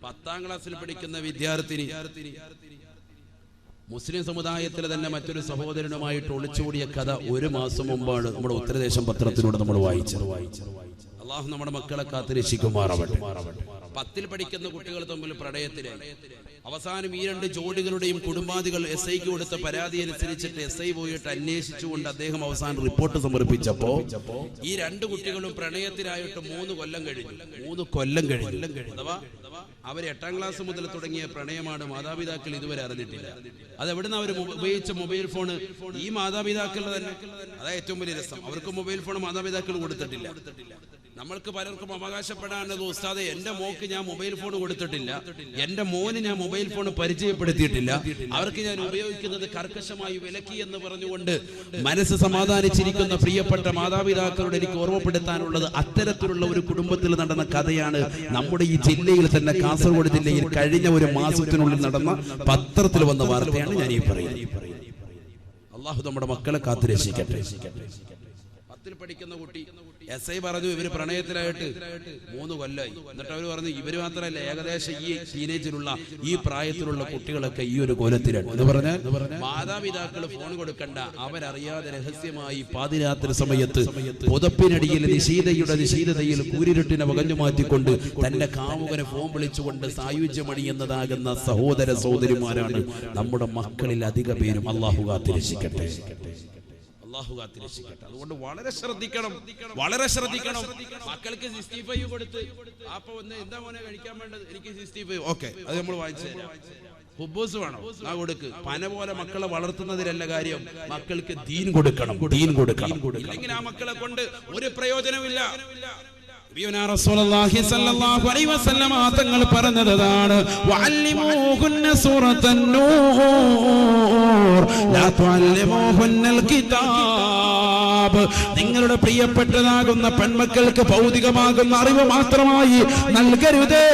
10ാം ക്ലാസ്സിൽ പഠിക്കുന്ന വിദ്യാർത്ഥിനി മുസ്ലിം സമുദായത്തിലെ തന്നെ മറ്റൊരു സഹോദരനുമായിട്ട് ഒളിച്ചോടിയ കഥ 1 മാസം മുമ്പാണ് നമ്മുടെ ഉത്തരദേശം പത്രത്തിലൂടെ നമ്മൾ വായിച്ചത്. അല്ലാഹു നമ്മുടെ മക്കളെ കാത്തിരക്ഷിക്കുമാറാവട്ടെ. 10ൽ പഠിക്കുന്ന കുട്ടികൾ തമ്മിൽ പ്രണയത്തിലായി. അവസാനം ഈ 2 ജോഡികളുടെയും കുടുംബാദികൾ SIക്ക് കൊടുത്ത പരാതി അനുസരിച്ചിട്ട് SI പോയിട്ട് അന്വേഷിച്ചുകൊണ്ട് അദ്ദേഹം അവസാനം റിപ്പോർട്ട് സമർപ്പിച്ചപ്പോ ഈ 2 കുട്ടികളും പ്രണയത്തിലായിട്ട് 3 കൊല്ലം കഴിഞ്ഞു. അഥവാ അവർ 8ാം ക്ലാസ് മുതൽ തുടങ്ങിയ പ്രണയമാണ്. മാതാപിതാക്കൾ ഇതുവരെ അറിഞ്ഞിട്ടില്ല. അതെവിടുന്ന് അവർ ഉപയോഗിച്ച മൊബൈൽ ഫോണ് ഈ മാതാപിതാക്കളുടെ തന്നെ. അതാ ഏറ്റവും വലിയ രസം. അവർക്ക് മൊബൈൽ ഫോൺ മാതാപിതാക്കൾ കൊടുത്തിട്ടില്ല. നമ്മൾക്ക് പലർക്കും അവകാശപ്പെടാനുള്ളത് ഉസ്താദെ എന്റെ മോക്ക് ഞാൻ മൊബൈൽ ഫോൺ കൊടുത്തിട്ടില്ല, എന്റെ മോന് ഞാൻ മൊബൈൽ ഫോൺ പരിചയപ്പെടുത്തിയിട്ടില്ല, അവർക്ക് ഞാൻ ഉപയോഗിക്കുന്നത് കർക്കശമായി വിലക്കി എന്ന് പറഞ്ഞുകൊണ്ട് മനസ്സ് സമാധാനിച്ചിരിക്കുന്ന പ്രിയപ്പെട്ട മാതാപിതാക്കളോട് എനിക്ക് ഓർമ്മപ്പെടുത്താനുള്ളത് അത്തരത്തിലുള്ള ഒരു കുടുംബത്തിൽ നടന്ന കഥയാണ് നമ്മുടെ ഈ ജില്ലയിൽ തന്നെ, കാസർഗോഡ് ജില്ലയിൽ കഴിഞ്ഞ ഒരു മാസത്തിനുള്ളിൽ നടന്ന പത്രത്തിൽ വന്ന വാർത്തയാണ് ഞാൻ ഈ പറയുന്നത്. അള്ളാഹു നമ്മുടെ മക്കളെ കാത്തുരക്ഷിക്കട്ടെ. പഠിക്കുന്ന കുട്ടി എസ് ഐ പറഞ്ഞു ഇവര് പ്രണയത്തിലായിട്ട് 3 കൊല്ലമായി. എന്നിട്ട് അവര് പറഞ്ഞു ഇവര് മാത്രമല്ല, ഏകദേശം ഈ ടീനേജിലുള്ള ഈ പ്രായത്തിലുള്ള കുട്ടികളൊക്കെ ഈ ഒരു കോലത്തിലാണ് എന്ന് പറഞ്ഞാൽ മാതാപിതാക്കൾ ഫോൺ കൊടുക്കണ്ട, അവരറിയാതെ രഹസ്യമായി പാതിരാത്രി സമയത്ത് പുതപ്പിനടിയിൽ നിശീതതയിൽ കൂരിരുട്ടിനെ വകഞ്ഞു മാറ്റിക്കൊണ്ട് തന്റെ കാമുകനെ ഫോൺ വിളിച്ചുകൊണ്ട് സായുജ്യമണിയുന്നതാകുന്ന സഹോദര സഹോദരിമാരാണ് നമ്മുടെ മക്കളിൽ അധിക പേരും. അള്ളാഹു കാത്തുരക്ഷിക്കട്ടെ. അതുകൊണ്ട് വളരെ ശ്രദ്ധിക്കണം. മക്കൾക്ക് 65 കൊടുത്ത് അപ്പൊ ഒന്ന് എന്താ മോനെ കഴിക്കാൻ വേണ്ടത്, എനിക്ക് 65, ഓക്കെ അത് നമ്മൾ വാങ്ങിച്ചു തരാം. ഹുബ്ബൂസ് വേണം, ആ കൊടുക്ക്. പന പോലെ മക്കളെ വളർത്തുന്നതിലല്ല കാര്യം, മക്കൾക്ക് ദീൻ കൊടുക്കണം. ഇല്ലെങ്കിൽ ആ മക്കളെ കൊണ്ട് ഒരു പ്രയോജനമില്ല. റസൂലുള്ളാഹി സ്വല്ലല്ലാഹു അലൈഹി വസല്ലം തങ്ങൾ പറഞ്ഞതാണ് വഅല്ലിമൂഹുന്ന സൂറത്തൻ നൂർ ലാ തുഅല്ലിമൂഹുന്നൽ കിതാബ്. നിങ്ങളുടെ പ്രിയപ്പെട്ടതാകുന്ന പെൺമക്കൾക്ക് ഭൗതികമാകുന്ന അറിവ് മാത്രമായി നൽകരുതേ.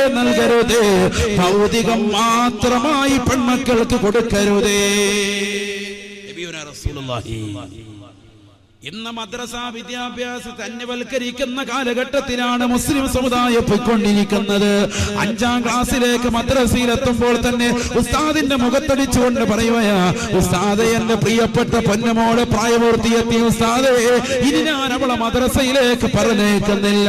ഭൗതികം മാത്രമായി പെൺമക്കൾക്ക് കൊടുക്കരുതേ. നബിയുനാ റസൂലുള്ളാഹി ഇന്ന് മദ്രസ വിദ്യാഭ്യാസത്തെ അന്യവൽക്കരിക്കുന്ന കാലഘട്ടത്തിലാണ് മുസ്ലിം സമുദായം പോയിക്കൊണ്ടിരിക്കുന്നത്. 5ാം ക്ലാസ്സിലേക്ക് മദ്രസയിലെത്തുമ്പോൾ തന്നെ ഉസ്താദിന്റെ മുഖത്തടിച്ചുകൊണ്ട് പറയുകയാ, ഉസ്താദേ എന്റെ പ്രിയപ്പെട്ട പൊന്നുമോള് പ്രായപൂർത്തിയെത്തി ഉസ്താദേ, ഇനി ഞാൻ അവളെ മദ്രസയിലേക്ക് പറഞ്ഞേക്കുന്നില്ല.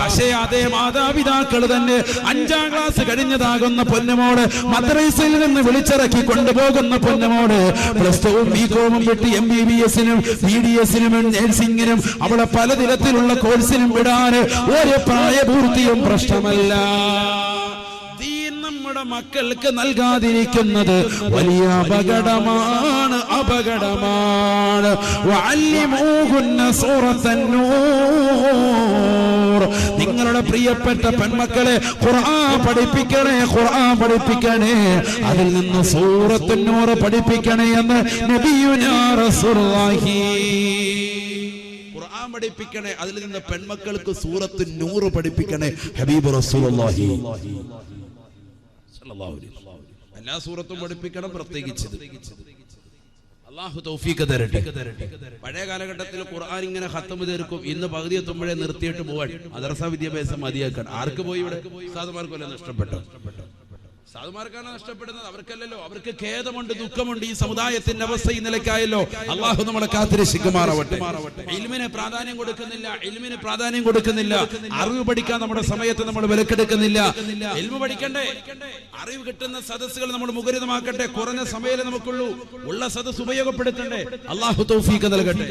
പക്ഷേ അതേ മാതാപിതാക്കൾ തന്നെ 5ാം ക്ലാസ് കഴിഞ്ഞതാകുന്ന പൊന്നുമോള് മദ്രസയിൽ നിന്ന് വിളിച്ചിറക്കി കൊണ്ടുപോകുന്ന പൊന്നുമോള് +2 ബികോമും വിട്ട് MBBS-നും BDS നഴ്സിംഗിനും അവളെ പലതരത്തിലുള്ള കോഴ്സിനും വിടാൻ ഒരു പ്രായപൂർത്തിയും പ്രശ്നമല്ല. നമ്മുടെ മക്കൾക്ക് നൽകാതിരിക്കുന്നത് വലിയ അപകടമാണ്. വഅല്ലിമൂഹുന്ന സൂറത്തൻ നൂർ. നിങ്ങളുടെ പ്രിയപ്പെട്ട പെൺമക്കളെ ഖുർആൻ പഠിപ്പിക്കണേ, അതിൽ നിന്ന് സൂറത്തുൻ നൂർ പഠിപ്പിക്കണേ എന്ന് നബിയുനാ റസൂലുള്ളാഹി. ഖുർആൻ പഠിപ്പിക്കണേ, അതിൽ നിന്ന് പെൺമക്കൾക്ക് സൂറത്തുൻ നൂർ പഠിപ്പിക്കണേ ഹബീബ് റസൂലുള്ളാഹി. എല്ലാ സൂറത്തും പഠിപ്പിക്കണം, പ്രത്യേകിച്ച് അല്ലാഹു തൗഫീഖ് തരട്ടെ. പഴയ കാലഘട്ടത്തിൽ ഖുർആൻ ഇങ്ങനെ ഖത്മ് തീർക്കും, ഇന്ന് പകുതി എത്തുമ്പോഴേ നിർത്തിയിട്ട് പോവാൻ മദ്രസ വിദ്യാഭ്യാസം മതിയാക്കണം. ആർക്ക് പോയി ഇവിടെ? ഉസ്താദുമാർക്കല്ല നഷ്ടപ്പെട്ടു. സാധുമാർക്കാണ് നഷ്ടപ്പെടുന്നത്, അവർക്കല്ലല്ലോ. അവർക്ക് ഖേദമുണ്ട്, ദുഃഖമുണ്ട്. ഈ സമുദായത്തിന്റെ അവസ്ഥ ഈ നിലയ്ക്കായല്ലോ. അള്ളാഹു നമ്മളെ കാത്തുരക്ഷിക്കുമാറാവട്ടെ. ഇൽമിന് പ്രാധാന്യം കൊടുക്കുന്നില്ല. അറിവ് പഠിക്കാൻ നമ്മുടെ സമയത്ത് നമ്മൾ വിലക്കെടുക്കുന്നില്ല. ഇൽമു പഠിക്കണ്ടേ, അറിവ് കിട്ടുന്ന സദസ്സുകൾ നമ്മൾ മുഖരിതമാക്കട്ടെ. കുറഞ്ഞ സമയമേ നമുക്കുള്ളൂ, ഉള്ള സദസ്സ് ഉപയോഗപ്പെടുത്തണ്ടേ. അള്ളാഹു തൗഫീഖ് നൽകട്ടെ.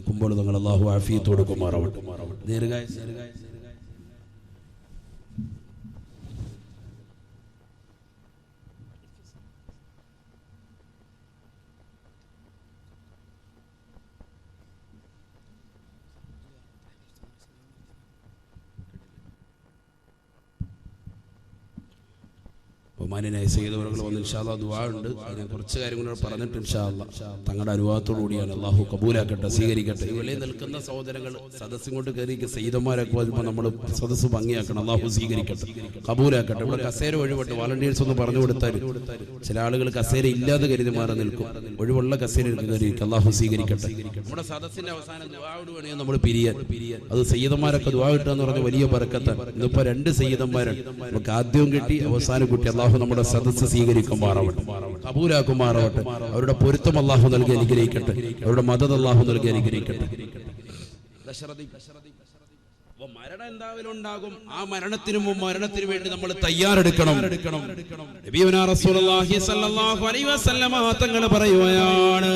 കുമ്പോൾ നിങ്ങൾ അല്ലാഹു ആഫിയത്ത് കൊടുക്കുമാറാവട്ടെ. ദീർഘായുസ്സ്. ബഹുമാന്യനായ സയ്യിദ് അവറുകൾ വന്ന് ഇൻഷാ അല്ലാഹ് ദുആ ഉണ്ട്. അതിനെ കുറച്ച് കാര്യങ്ങൾ പറഞ്ഞിട്ട് ഇൻഷാ അല്ലാഹ് തങ്ങളുടെ അനുവാദത്തോടു കൂടിയാണ്. അല്ലാഹു കബൂലാക്കട്ടെ, സ്വീകരിക്കട്ടെ. ഇവിടെ നിൽക്കുന്ന സഹോദരങ്ങൾ സദസ്സും കൊണ്ട് കയറി സയ്യിദന്മാരൊക്കെ വരുമ്പോൾ നമ്മൾ സദസ്സ് ഭംഗിയാക്കണം. അല്ലാഹു സ്വീകരിക്കട്ടെ, കബൂലാക്കട്ടെ. ഇവിടെ കസേര ഒഴിവിട്ട് വാളണ്ടിയേഴ്സ് ഒന്ന് പറഞ്ഞു കൊടുത്താൽ ചില ആളുകൾ കസേര ഇല്ലാതെ കരുതി മാറി നിൽക്കും. ഒഴിവുള്ള കസേര കയറിയിരിക്കും. അല്ലാഹു സ്വീകരിക്കട്ടെ. നമ്മുടെ സദസ്സിന്റെ അവസാനം ദുആയോട് വേണമെങ്കിൽ നമ്മൾ പിരിയാൻ. അത് സയ്യിദന്മാരൊക്കെ ദുആ കിട്ടുക എന്ന് പറഞ്ഞ വലിയ ബർക്കത്താണ്. ഇന്നിപ്പോ 2 സയ്യിദന്മാരാണ് നമുക്ക് ആദ്യവും കിട്ടി അവസാനം കിട്ടി. അല്ലാഹു നമ്മുടെ സദസ്സ് സ്വീകരിക്കുമാറാവട്ടെ, കബൂലാക്കുമാറാവട്ടെ. അവരുടെ പൊരുത്തം അല്ലാഹു നൽകി അനുഗ്രഹിക്കട്ടെ. അവരുടെ മദദ് അല്ലാഹു നൽകി അനുഗ്രഹിക്കട്ടെ. മരണം എന്തായാലും ഉണ്ടാകും. ആ മരണത്തിനു വേണ്ടി നമ്മൾ തയ്യാറെടുക്കണം. നബിയുനാ റസൂലുള്ളാഹി സ്വല്ലല്ലാഹു അലൈഹി വസല്ലം തങ്ങൾ പറയുകയാണ്,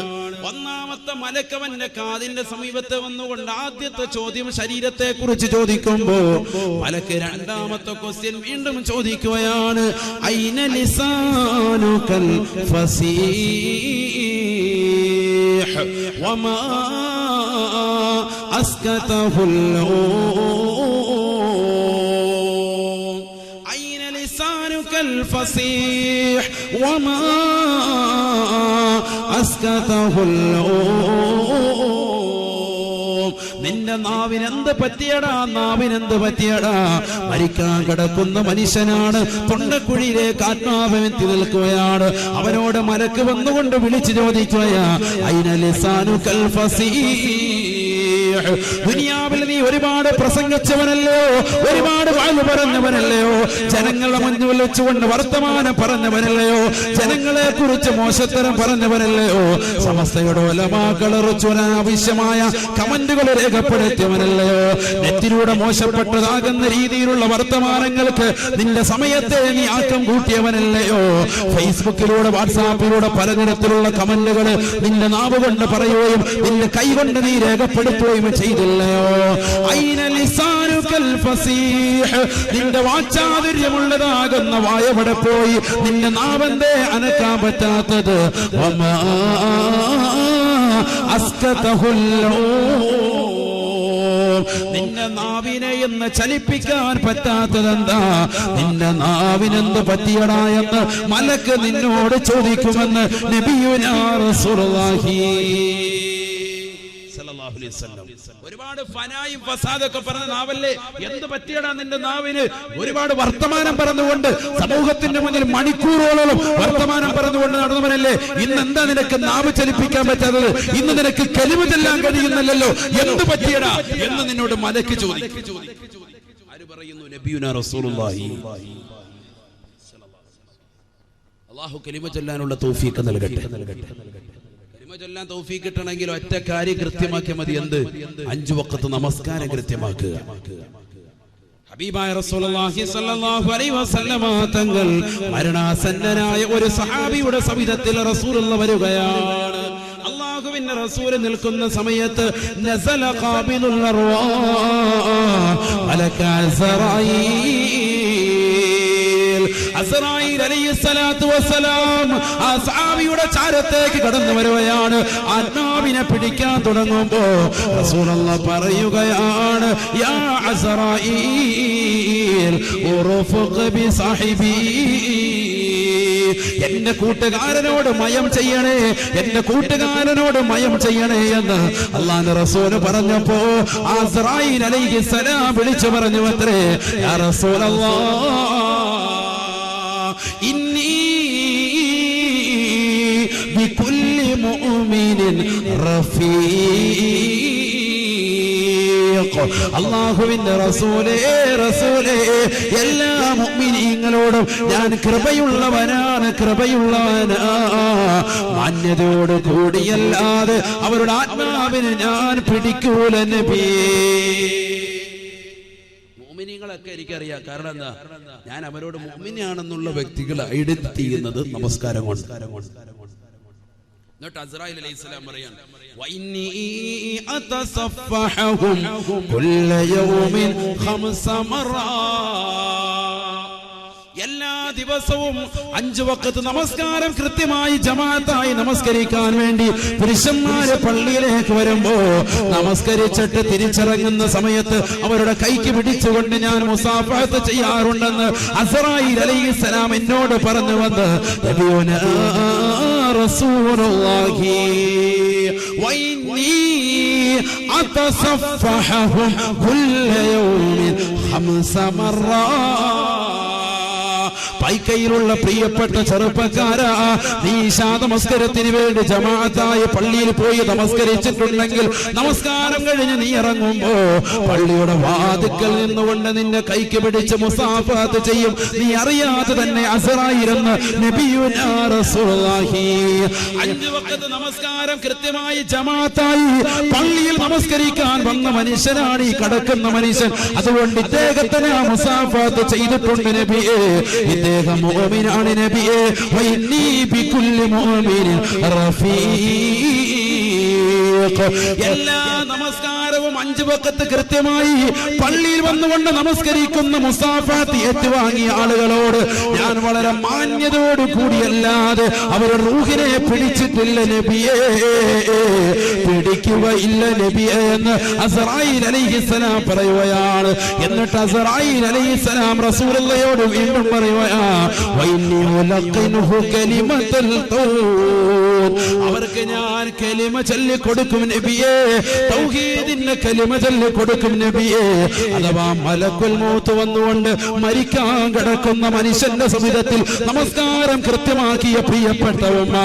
ഒന്നാമത്തെ മലക്കവന്റെ കാതിന്റെ സമീപത്ത് വന്നുകൊണ്ട് ആദ്യത്തെ ചോദ്യം ശരീരത്തെ കുറിച്ച് ചോദിക്കുമ്പോ മലക്ക് രണ്ടാമത്തെ ക്വസ്റ്റ്യൻ വീണ്ടും ചോദിക്കുകയാണ്, ഐന ലിസാനുകൽ ഫസീഹ് വമാ അസ്കതഹുൽ الفصيح وما أسكته നിന്റെ നാവിനെന്ത് പറ്റിയടാ, നാവിനെന്ത് പറ്റിയടാ? മരിക്കാൻ കിടക്കുന്ന മനുഷ്യനാണ്, തൊണ്ടക്കുഴിയിലേക്ക് ആത്മാവെത്തി നിൽക്കുകയാണ്. അവനോട് മലക്ക് വന്നുകൊണ്ട് വിളിച്ചു ചോദിക്കുകയാ, ഐന ലിസാനുകൽ ഫസീഹ്. ദുനിയാവിൽ നീ ഒരുപാട് പ്രസംഗിച്ചവനല്ലയോ, ഒരുപാട് വാഴ് പറഞ്ഞവനല്ലയോ, ജനങ്ങളെ മുന്നിൽ വെച്ചുകൊണ്ട് വർത്തമാനം പറഞ്ഞവനല്ലയോ, ജനങ്ങളെ കുറിച്ച് മോശത്തരം പറഞ്ഞവനല്ലയോ, സമസ്തയുടെ ഉലമാക്കളെ ആവശ്യമായ കമന്റുകൾ രേഖപ്പെടുത്തിയവനല്ലയോ, നെറ്റിലൂടെ മോശപ്പെട്ടതാകുന്ന രീതിയിലുള്ള വർത്തമാനങ്ങൾക്ക് നിന്റെ സമയത്തെ നീ ആക്കം കൂട്ടിയവനല്ലയോ, ഫേസ്ബുക്കിലൂടെ വാട്സാപ്പിലൂടെ പലതരത്തിലുള്ള കമന്റുകൾ നിന്റെ നാവ് കൊണ്ട് പറയുകയും നിന്റെ കൈ കൊണ്ട് നീ രേഖപ്പെടുത്തുകയും ചെയ്തില്ലയോ? ഐന ലിസാനുകൽ ഫസീഹ്. നിന്റെ വാചാതുര്യമുള്ളതാകുന്ന വായവിടെ പോയി, നിന്റെ നാവെന്തേ അനക്കാൻ പറ്റാത്തത്? വമാ അസ്കതഹുൽ നിന്റെ നാവിനെ എന്ന് ചലിപ്പിക്കാൻ പറ്റാത്തതെന്താ? നിന്റെ നാവിനെന്ത് പറ്റിയടാ എന്ന് മലക്ക് നിന്നോട് ചോദിക്കുമെന്ന് നബിയുനാ റസൂലുള്ളാഹി സല്ലല്ലാഹു അലൈഹി വസല്ലം. ഒരുപാട് ഫനായും ഫസാദൊക്കെ പറഞ്ഞ നാവല്ലേ, എന്ത് പറ്റിയടാ നിന്റെ നാവിന്? ഒരുപാട് വർത്തമാനം പറഞ്ഞുകൊണ്ട് സമൂഹത്തിന്റെ മുന്നിൽ മണിക്കൂറുകളോളം വർത്തമാനം പറഞ്ഞുകൊണ്ട് നടന്നവനല്ലേ, ഇന്ന് എന്താ നിനക്ക് നാവ് ചലിപ്പിക്കാൻ പറ്റാത്തത്? ഇന്ന് നിനക്ക് കലിമ ചെല്ലാൻ കഴിയുന്നില്ലല്ലോ, എന്ത് പറ്റിയടാ എന്ന് നിന്നോട് മലക്ക് ചോദിക്കും. ആര് പറയുന്നു? നബിയുനാ റസൂലുള്ളാഹി. അല്ലാഹു കലിമ ചൊല്ലാനുള്ള തൗഫീഖ് നൽകട്ടെ. ചൊല്ലാൻ തൗഫീഖ് കിട്ടണമെങ്കിൽ ഒറ്റ കാര്യം കൃത്യമാക്കിയാൽ മതി. എന്ത്? 5 വഖത്ത് നമസ്കാരം കൃത്യമാക്കുക. ഹബീബായ റസൂലുള്ളാഹി സ്വല്ലല്ലാഹു അലൈഹി വസല്ലമ തങ്ങൾ മരണാസന്നനായ ഒരു സഹാബിയുടെ സവിധത്തിൽ റസൂലുള്ള വരികയാണ്. അല്ലാഹുവിന്റെ റസൂൽ നിൽക്കുന്ന സമയത്ത് നസല ഖാബിലുൽ അർവാഹ് മലക അസ്റായീൽ അലൈഹിസ്സലാത്തു വസ്സലാം ആ സഹാബിയുടെ ചാരത്തേക്ക് കടന്നു വരുകയാണ്. ആത്മാവിനെ പിടിക്കാൻ തുടങ്ങുമ്പോ റസൂലുള്ളാഹി പറയുകയാണ്, യാ അസ്റായീൽ ഉർഫഖ് ബി സാഹിബി. എന്റെ കൂട്ടുകാരനോട് മയം ചെയ്യണേ, എന്റെ കൂട്ടുകാരനോട് മയം ചെയ്യണേ എന്ന് അല്ലാഹുവിന്റെ റസൂൽ പറഞ്ഞപ്പോ അസ്റായീൽ അലൈഹിസ്സലാം വിളിച്ചു പറഞ്ഞു അത്രേ, യാ റസൂലല്ലാഹ് ഇന്നി ബികുല്ലി മുഅ്മിനിൻ റഫീഖ്. അല്ലാഹുവിന്റെ റസൂലേ, റസൂലേ, എല്ലാ മുഅ്മിനീങ്ങളോടും ഞാൻ കൃപയുള്ളവനാണ്, കൃപയുള്ളവനാ. മാന്യതയോട് കൂടിയല്ലാതെ അവരുടെ ആത്മാവിന് ഞാൻ പിടിക്കൂല നബിയേ. മുഅ്മിനീങ്ങളൊക്കെ എനിക്കറിയാം. കാരണം എന്താ? ഞാൻ അവരോട് മുഅ്മിനാണെന്നുള്ള വ്യക്തികളെ ഐഡന്റിറ്റി ചെയ്യുന്നത് നമസ്കാരം കൊണ്ട്. എന്നിട്ട് അസ്റായീൽ അലൈഹിസ്സലാം പറയാൻ, വഇന്നി അതസഫഹും കുല്ല യൗമിൻ 5 മറ. എല്ലാ ദിവസവും 5 വഖത്ത് നമസ്കാരം കൃത്യമായി ജമാഅത്തായി നമസ്കരിക്കാൻ വേണ്ടി പുരുഷന്മാര് പള്ളിയിലേക്ക് വരുമ്പോ നമസ്കരിച്ചിട്ട് തിരിച്ചിറങ്ങുന്ന സമയത്ത് അവരുടെ കൈക്ക് പിടിച്ചുകൊണ്ട് ഞാൻ മുസാഫഹത്ത് ചെയ്യാറുണ്ടെന്ന് അസ്റായീൽ അലൈഹിസ്സലാം എന്നോട് പറഞ്ഞു വന്ന് നബിയുനാ റസൂലുള്ളാഹി വഇന്നി അതസഫഹും കുല്ല യൗമിൻ 5 മറ. പൈക്കയിലുള്ള പ്രിയപ്പെട്ട ചെറുപ്പക്കാരാ, നീ നമസ്കാരത്തിന് വേണ്ടി ജമാഅത്തായി പള്ളിയിൽ പോയി നമസ്കരിച്ചിട്ടുണ്ടെങ്കിൽ നമസ്കാരം കഴിഞ്ഞ് നീ ഇറങ്ങുമ്പോ പള്ളിയുടെ വാതിക്കൽ നിന്നുകൊണ്ട് നിന്നെ കൈക്ക് പിടിച്ച് മുസാഫഹത്ത് ചെയ്യും. നീ അറിയാതെ തന്നെ അസ്റായീലെന്ന് നബിയുനാ റസൂലുള്ളാഹി. 5 വഖത്ത് നമസ്കാരം കൃത്യമായി ജമാഅത്തായി പള്ളിയിൽ നമസ്കരിക്കാൻ വന്ന മനുഷ്യനാണ് ഈ കിടക്കുന്ന മനുഷ്യൻ. അതുകൊണ്ട് ഇദ്ദേഹത്തിന് മുസാഫഹത്ത് ചെയ്തിട്ടുണ്ട് നബിയേ. ഇദ്ദേഹം മുഅ്മിനാണ് നബിയേ. വഇന്നി ബികുല്ലി മുഅ്മിനിൻ റഫീഖ്. എല്ലാ നമസ്കാരവും 5 വഖത്ത് കൃത്യമായി പള്ളിയിൽ വന്നുകൊണ്ട് നമസ്കരിക്കുന്ന മുസാഫാത്ത് ഏറ്റുവാങ്ങിയ ആളുകളോട് ഞാൻ വളരെ മാന്യതയോട് കൂടിയല്ലാതെ അവരുടെ റൂഹിനെ പിടിച്ചിട്ടില്ല നബിയേ, പിടിക്കുകയില്ല നബിയേ എന്ന് അസ്റായീൽ അലൈഹിസ്സലാം പറയുകയാണ്. എന്നിട്ട് അസ്റായീൽ അലൈഹിസ്സലാം റസൂലുള്ളാഹിയോട് വീണ്ടും പറയുകയാ, വഇന്നി ഉലഖിനുഹു കലിമത്തുൽ ഖൗൽ, അവർക്ക് ഞാൻ കലിമ ചൊല്ലി കൊടുക്കും നബിയേ, തൗഹീദിന്റെ കലിമ ചൊല്ലി കൊടുക്കും നബിയേ. അഥവാ മലക്കുൽ മൗത്ത് വന്നുകൊണ്ട് മരിക്കാൻ കിടക്കുന്ന മനുഷ്യന്റെ സമിതത്തിൽ നമസ്കാരം കൃത്യമാക്കിയ പ്രിയപ്പെട്ട ഉമ്മ,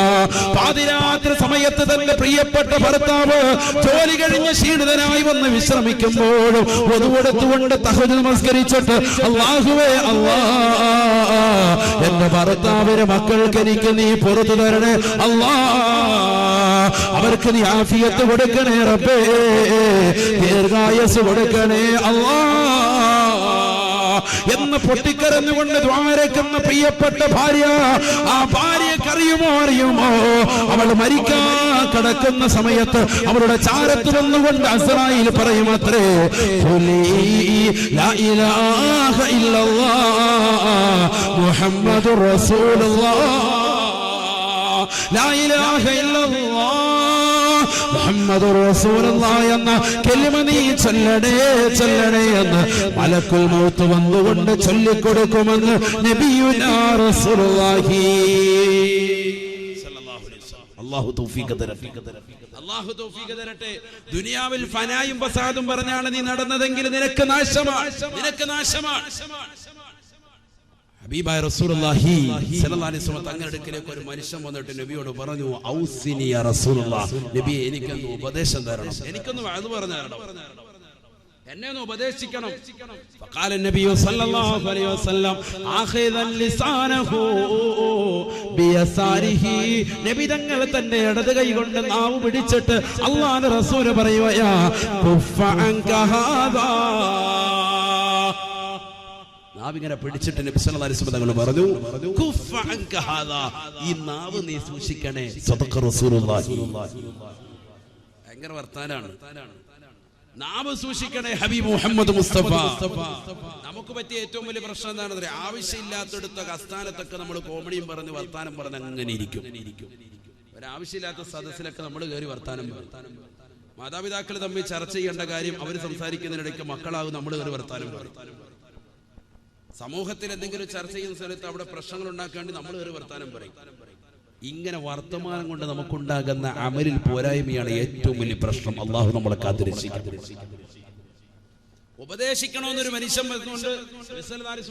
പാതിരാത്രി സമയത്ത് തന്റെ പ്രിയപ്പെട്ട ഭർത്താവ് ജോലി കഴിഞ്ഞ് ക്ഷീണിതനായി വന്ന് വിശ്രമിക്കുമ്പോഴും ഒതുവെടുത്തുകൊണ്ട് തഹജ്ജുദ് നമസ്കരിച്ചിട്ട് അല്ലാഹുവേ അല്ലാ, എന്റെ ഭർത്താവിന്റെ മക്കൾക്ക് എനിക്ക് നീ പുറത്തു തരണേ അല്ലാ, അവർക്ക് നീ ആഫിയത്ത് കൊടുക്കണേ റബ്ബേ, ദീർഘായുസ്സ് കൊടുക്കണേ അല്ലാ എന്ന് പൊട്ടിക്കരഞ്ഞുകൊണ്ട് ദ്വാരക്കുന്ന പ്രിയപ്പെട്ട ഭാര്യ, ആ ഭാര്യക്കറിയുമോ അറിയുമോ, അവൾ മരിക്കാൻ കിടക്കുന്ന സമയത്ത് അവളുടെ ചാരത്ത് വന്നുകൊണ്ട് അസ്റായീൽ പറയും അത്രേ, ലാ ഇലാഹ ഇല്ലല്ലാഹ് മുഹമ്മദുർ റസൂലുള്ളാഹ്, ലാ ഇലാഹ ഇല്ലല്ലാഹ് മുഹമ്മദുർ റസൂലുള്ളാഹി എന്ന കലിമ നീ ചൊല്ലണേ ചൊല്ലണേ എന്ന് മലക്കുൽ മൗത്ത് വന്നുകൊണ്ട് ചൊല്ലിക്കൊടുക്കുമെന്ന് നബിയുനാ റസൂലുള്ളാഹി സ്വല്ലല്ലാഹു അലൈഹി വസല്ലം. അല്ലാഹു തൗഫീഖ് തരട്ടെ, അല്ലാഹു തൗഫീഖ് തരട്ടെ. ദുനിയാവിൽ ഫനായും ഫസാദും പറഞ്ഞാണ് നീ നടന്നതെങ്കിൽ നിനക്ക് നാശമാണ്, നിനക്ക് നാശമാണ്. ഹബീബായ റസൂലുള്ളാഹി സ്വല്ലല്ലാഹു അലൈഹി വസല്ലം തങ്ങളുടെ അടുക്കലേക്ക് ഒരു മനുഷ്യൻ വന്നിട്ട് നബിയോട് പറഞ്ഞു, ഔസിനി യാ റസൂലുള്ളാഹ്, നബിയെ എനിക്കൊന്ന് ഉപദേശം തരണം, എനിക്കൊന്ന് വഅദ് പറഞ്ഞു തരണം, എന്നെ ഒന്ന് ഉപദേശിക്കണം. ഫഖാല നബിയു സല്ലല്ലാഹു അലൈഹി വസല്ലം ആഖിദൻ ലിസാനഹു ബിയസാരിഹി, നബി തങ്ങൾ തന്റെ ഇടത് കൈ കൊണ്ട് നാവ് പിടിച്ചിട്ട് അല്ലാഹുവിന്റെ റസൂൽ പറയുകയാ, കുഫ അൻക ഹാദാ, നാവിങ്ങനെ പിടിച്ചിട്ട് നബി സല്ലല്ലാഹു അലൈഹി വസല്ലം തങ്ങൾ പറഞ്ഞു, കുഫ അൻക ഹാദാ, ഈ നാവ് നീ സൂക്ഷിക്കണേ. സദഖ റസൂലുള്ളാഹി, ഭയങ്കര വർത്താനാണ്. നാവ് സൂക്ഷിക്കണേ ഹബീബ് മുഹമ്മദ് മുസ്തഫ. നമുക്ക് പറ്റിയ ഏറ്റവും വലിയ പ്രശ്നം എന്താണെന്ന്, ആവശ്യമില്ലാത്തടുത്തൊക്കെ അസ്ഥാനത്തൊക്കെ നമ്മൾ കോമഡിയും പറഞ്ഞ് വർത്താനം പറഞ്ഞ് അങ്ങനെ ഇരിക്കും. ഒരാവശ്യമില്ലാത്ത സദസ്സിലൊക്കെ നമ്മൾ കയറി വർത്താനം പറയും. മാതാപിതാക്കൾ തമ്മിൽ ചർച്ച ചെയ്യേണ്ട കാര്യം അവർ സംസാരിക്കുന്നതിനിടയ്ക്ക് മക്കളാകും നമ്മൾ കയറി വർത്താനം പറയും. സമൂഹത്തിൽ എന്തെങ്കിലും ചർച്ച ചെയ്യുന്ന സ്ഥലത്ത് അവിടെ പ്രശ്നങ്ങൾ ഉണ്ടാക്കാൻ വേണ്ടി നമ്മൾ കയറി വർത്താനം പറയും. ഇങ്ങനെ വർത്തമാനം കൊണ്ട് നമുക്കുണ്ടാകുന്ന അമലിൽ പോരായ്മയാണ് ഏറ്റവും വലിയ പ്രശ്നം. അള്ളാഹു നമ്മളെ കാത്തിരക്ഷിക്കും. ഉപദേശിക്കണമെന്നൊരു മനുഷ്യൻ വരുന്നുണ്ട്.